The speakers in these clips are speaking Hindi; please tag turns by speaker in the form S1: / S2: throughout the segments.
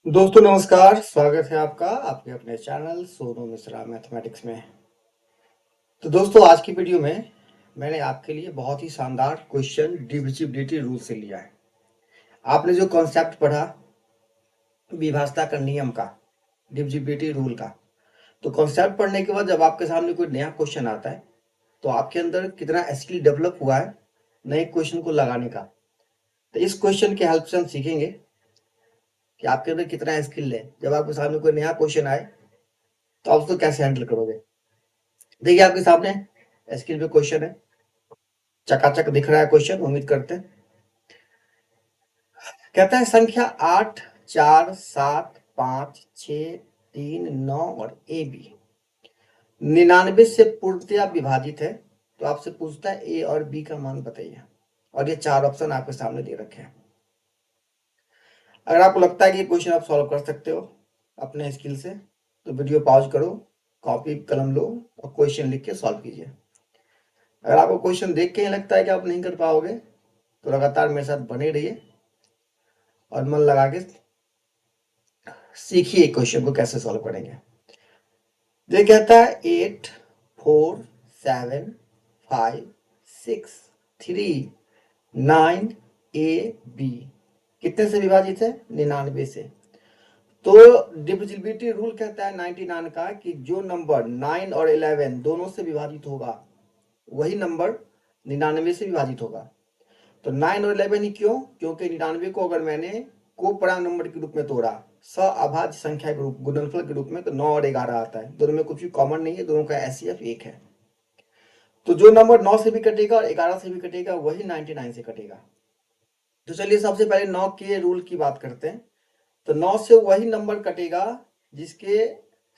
S1: दोस्तों नमस्कार, स्वागत है आपका आपके अपने चैनल सोनू मिश्रा मैथमेटिक्स में। तो दोस्तों आज की वीडियो में मैंने आपके लिए बहुत ही शानदार क्वेश्चन डिविजिबिलिटी रूल से लिया है। आपने जो कॉन्सेप्ट पढ़ा विभाज्यता का नियम का, डिविजिबिलिटी रूल का, तो कॉन्सेप्ट पढ़ने के बाद जब आपके सामने कोई नया क्वेश्चन आता है तो आपके अंदर कितना स्किल डेवलप हुआ है नए क्वेश्चन को लगाने का। तो इस क्वेश्चन के हेल्प से हम सीखेंगे कि आपके अंदर कितना स्किल है। जब आपके सामने कोई नया क्वेश्चन आए तो आप उसको कैसे हैंडल करोगे। देखिए आपके सामने स्क्रीन पे क्वेश्चन है, चकाचक दिख रहा है क्वेश्चन, उम्मीद करते हैं। कहता है संख्या 8, 4, 7, 5, 6, 3, 9 और ए बी 99 से पूर्णतया विभाजित है। तो आपसे पूछता है ए और बी का मान बताइए, और ये चार ऑप्शन आपके सामने दे रखे हैं। अगर आपको लगता है कि ये क्वेश्चन आप सॉल्व कर सकते हो अपने स्किल से तो वीडियो पॉज करो, कॉपी कलम लो और क्वेश्चन लिख के सॉल्व कीजिए। अगर आपको क्वेश्चन देख के ही लगता है कि आप नहीं कर पाओगे तो लगातार मेरे साथ बने रहिए और मन लगा के सीखिए क्वेश्चन को कैसे सॉल्व करेंगे। ये कहता है 8, 4, 7, 5, 6, 3, 9 ए बी कितने से विभाजित है? 99 से। तो डिविजिबिलिटी रूल कहता है 99 का कि जो नंबर 9 और 11 दोनों से विभाजित होगा वही नंबर 99 से विभाजित होगा। तो 9 और 11 ही क्यों? क्योंकि 99 को अगर मैंने को पूर्णांक नंबर के रूप में तोड़ा सअभाज्य संख्या के रूप गुणनफल के रूप में तो 9 और 11 आता है। दोनों में कुछ भी कॉमन नहीं है, दोनों का एचसीएफ एक है। तो जो नंबर 9 से भी कटेगा और 11 से भी कटेगा वही 99 से कटेगा। तो चलिए सबसे पहले 9 के रूल की बात करते हैं। तो 9 से वही नंबर कटेगा जिसके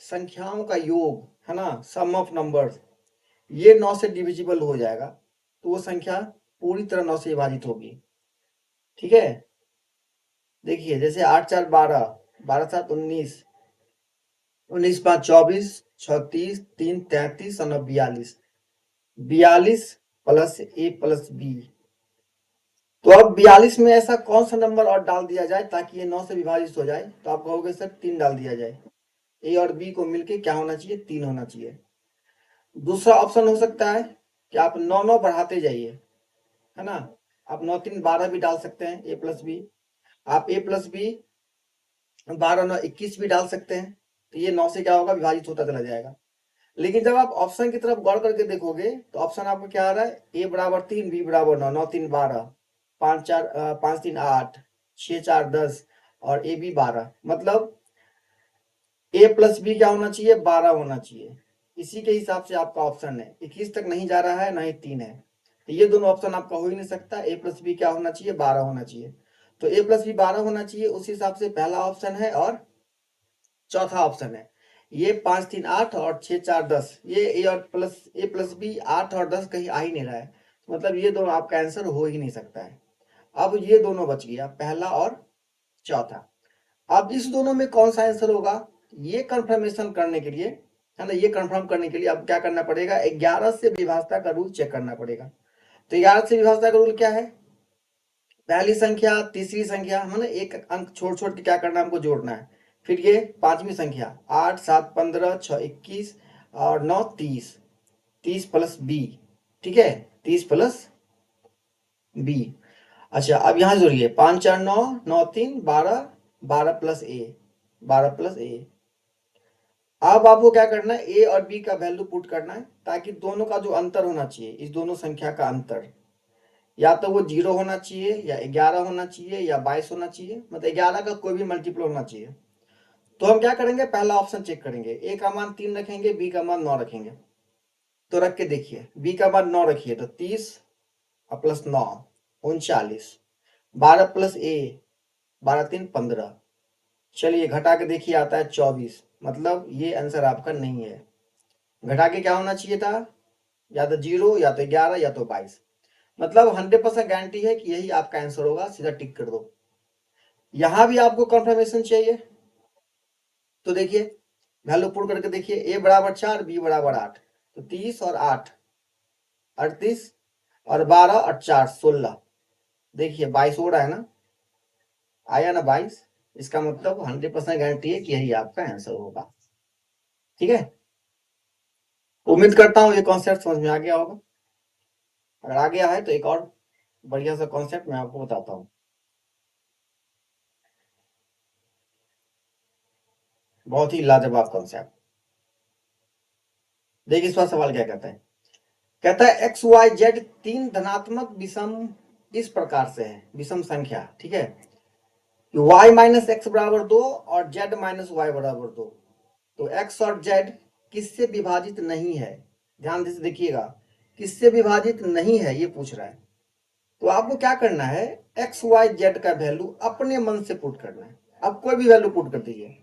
S1: संख्याओं का योग है ना, सम ऑफ नंबर्स, ये 9 से डिविजिबल हो जाएगा तो वो संख्या पूरी तरह 9 से विभाजित होगी। ठीक है, देखिए जैसे 8 4 12, 12 7 19, 19 5 24, 36 3 33 और 9 42, 42 प्लस ए प्लस बी। तो अब 42 में ऐसा कौन सा नंबर और डाल दिया जाए ताकि ये 9 से विभाजित हो जाए? तो आप कहोगे सर 3 डाल दिया जाए। ए और बी को मिलके क्या होना चाहिए? 3 होना चाहिए। दूसरा ऑप्शन हो सकता है कि आप 9 9 बढ़ाते जाइए, है ना। आप 9 3 12 भी डाल सकते हैं, ए प्लस बी। आप ए प्लस बी 12 9 21 भी डाल सकते हैं। तो ये 9 से क्या होगा? विभाजित होता चला जाएगा। लेकिन जब आप ऑप्शन की तरफ गौर करके देखोगे तो ऑप्शन आपको क्या आ रहा है? ए बराबर 3, बी बराबर 9, 9 3 12, 5 4 5 3 8, 6 4 10 और ए बी 12। मतलब ए प्लस बी क्या होना चाहिए? 12 होना चाहिए। इसी के हिसाब से आपका ऑप्शन है 21 तक नहीं जा रहा है, ना ही 3 है। तो ये दोनों ऑप्शन आपका हो ही नहीं सकता। ए प्लस बी क्या होना चाहिए? 12 होना चाहिए। तो ए प्लस बी 12 होना चाहिए, उस हिसाब से पहला ऑप्शन है। और चौथा ऑप्शन है ये 5 3 8 और 6 4 10, ये ए प्लस बी 8 और 10 कहीं आ ही नहीं रहा है। मतलब ये दोनों आपका आंसर हो ही नहीं सकता है। अब ये दोनों बच गया, पहला और चौथा। अब इस दोनों में कौन सा आंसर होगा ये कंफर्मेशन करने के लिए, है ना, ये कंफर्म करने के लिए अब क्या करना पड़ेगा? 11 से विभाज्यता का रूल चेक करना पड़ेगा। तो 11 से विभाज्यता का रूल क्या है? पहली संख्या तीसरी संख्या, है ना, एक अंक छोड़ छोड़ के क्या करना है? हमको जोड़ना है। फिर ये पांचवी संख्या 8 7 15 6 21 और 9 30, 30 प्लस बी। ठीक है, 30 प्लस बी। अच्छा अब यहाँ जोड़िए 5 4 9, 9 3 12, 12 प्लस ए, 12 प्लस ए। अब आपको क्या करना है? ए और बी का वैल्यू पुट करना है ताकि दोनों का जो अंतर होना चाहिए, इस दोनों संख्या का अंतर, या तो वो 0 होना चाहिए या 11 होना चाहिए या 22 होना चाहिए। मतलब 11 का कोई भी मल्टीपल होना चाहिए। तो हम क्या करेंगे? पहला ऑप्शन चेक करेंगे। ए का मान 3 रखेंगे, बी का मान 9 रखेंगे। तो रख के देखिए, बी का मान 9 रखिए तो 30 और प्लस 9 39, 12 प्लस ए 12 3 15। चलिए घटा के देखिए, आता है 24। मतलब ये आंसर आपका नहीं है। घटा के क्या होना चाहिए था? या तो 0 या तो 11 या तो 22। मतलब 100% गारंटी है कि यही आपका आंसर होगा, सीधा टिक कर दो। यहां भी आपको कंफर्मेशन चाहिए तो देखिए वैल्यू पुट करके देखिए। ए बराबर 4, बी बराबर 8, तो 30 और 8 38 और 12 और 4 16। देखिए 22 हो रहा है ना, आया ना 22। इसका मतलब 100% गारंटी है कि यही आपका आंसर होगा। ठीक है, उम्मीद करता हूँ ये कॉन्सेप्ट समझ में आ गया होगा। अगर आ गया है तो एक और बढ़िया सा कॉन्सेप्ट मैं आपको बताता हूँ। बहुत ही लाजवाब कॉन्सेप्ट। देखिए इस बार सवाल क्या कहता है। कहता है एक्स वाई जेड तीन धनात्मक विषम इस प्रकार से है, विषम संख्या, ठीक है, y माइनस एक्स बराबर 2 और z माइनस वाई बराबर 2। तो x और z किससे विभाजित नहीं है, ध्यान से देखिएगा, किससे विभाजित नहीं है ये पूछ रहा है। तो आपको क्या करना है, x y z का वैल्यू अपने मन से पुट करना है। अब कोई भी वैल्यू पुट कर दीजिए।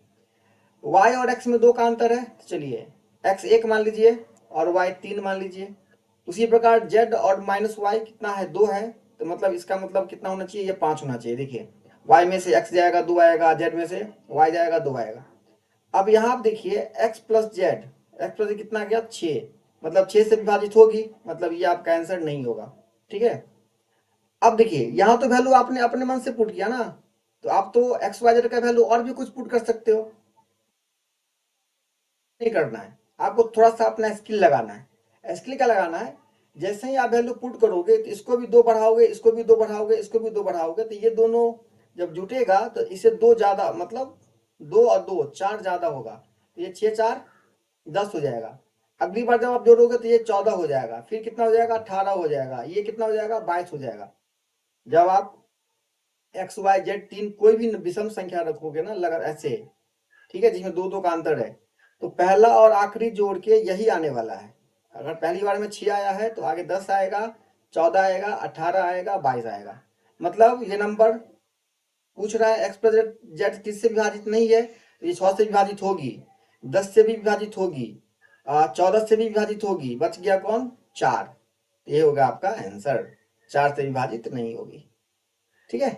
S1: y और x में 2 का अंतर है, तो चलिए x 1 मान लीजिए और y 3 मान लीजिए। उसी प्रकार z और माइनस वाई कितना है, 2 है, तो मतलब इसका मतलब कितना होना चाहिए, ये 5 होना चाहिए। देखिए y में से x जाएगा 2 आएगा, z में से y जाएगा 2 आएगा। अब यहाँ आप देखिए x plus Z, x plus कितना गया 6, मतलब 6 से विभाजित होगी, मतलब ये आपका आंसर नहीं होगा। ठीक है, अब देखिए यहाँ तो वैल्यू आपने अपने मन से पुट किया ना, तो आप तो एक्स वाई जेड का वैल्यू और भी कुछ पुट कर सकते हो। नहीं करना है, आपको थोड़ा सा अपना स्किल लगाना है। स्किल क्या लगाना है, जैसे ही आप वैल्यू पुट करोगे तो इसको भी 2 बढ़ाओगे, इसको भी 2 बढ़ाओगे, इसको भी 2 बढ़ाओगे, तो ये दोनों जब जुटेगा तो इसे 2 ज्यादा, मतलब 2 और 2 4 ज्यादा होगा, तो ये 6 4 10 हो जाएगा। अगली बार जब आप जोड़ोगे तो ये 14 हो जाएगा, फिर कितना हो जाएगा 18 हो जाएगा, ये कितना हो जाएगा 22 हो जाएगा। जब आप एक्स वाई जेड तीन कोई भी विषम संख्या रखोगे ना, लगा ऐसे, ठीक है, जिसमें 2 2 का अंतर है, तो पहला और आखिरी जोड़ के यही आने वाला है। अगर पहली बार में 6 आया है तो आगे 10 आएगा, 14 आएगा, 18 आएगा, 22 आएगा। मतलब ये नंबर पूछ रहा है एक्स प्लस जेड किससे विभाजित नहीं है, तो ये 6 से विभाजित होगी, 10 से भी विभाजित होगी, 14 से भी विभाजित होगी, बच गया कौन, 4। ये होगा आपका आंसर, 4 से विभाजित नहीं होगी। ठीक है,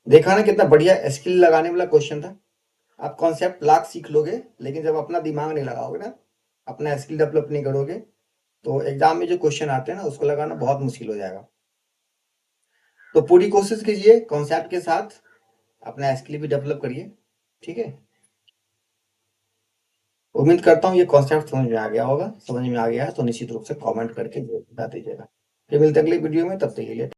S1: देखा ना कितना बढ़िया स्किल लगाने वाला क्वेश्चन था। आप कॉन्सेप्ट लाख सीख लोगे, लेकिन जब अपना दिमाग नहीं लगाओगे ना, अपना स्किल डेवलप नहीं करोगे, तो एग्जाम में जो क्वेश्चन आते हैं ना उसको लगाना बहुत मुश्किल हो जाएगा। तो पूरी कोशिश कीजिए कॉन्सेप्ट के साथ अपना स्किल भी डेवलप करिए। ठीक है, उम्मीद करता हूँ ये कॉन्सेप्ट समझ में आ गया होगा। समझ में आ गया है तो निश्चित रूप से कमेंट करके जरूर बता दीजिएगा। फिर मिलते हैं अगली वीडियो में, तब तक के लिए।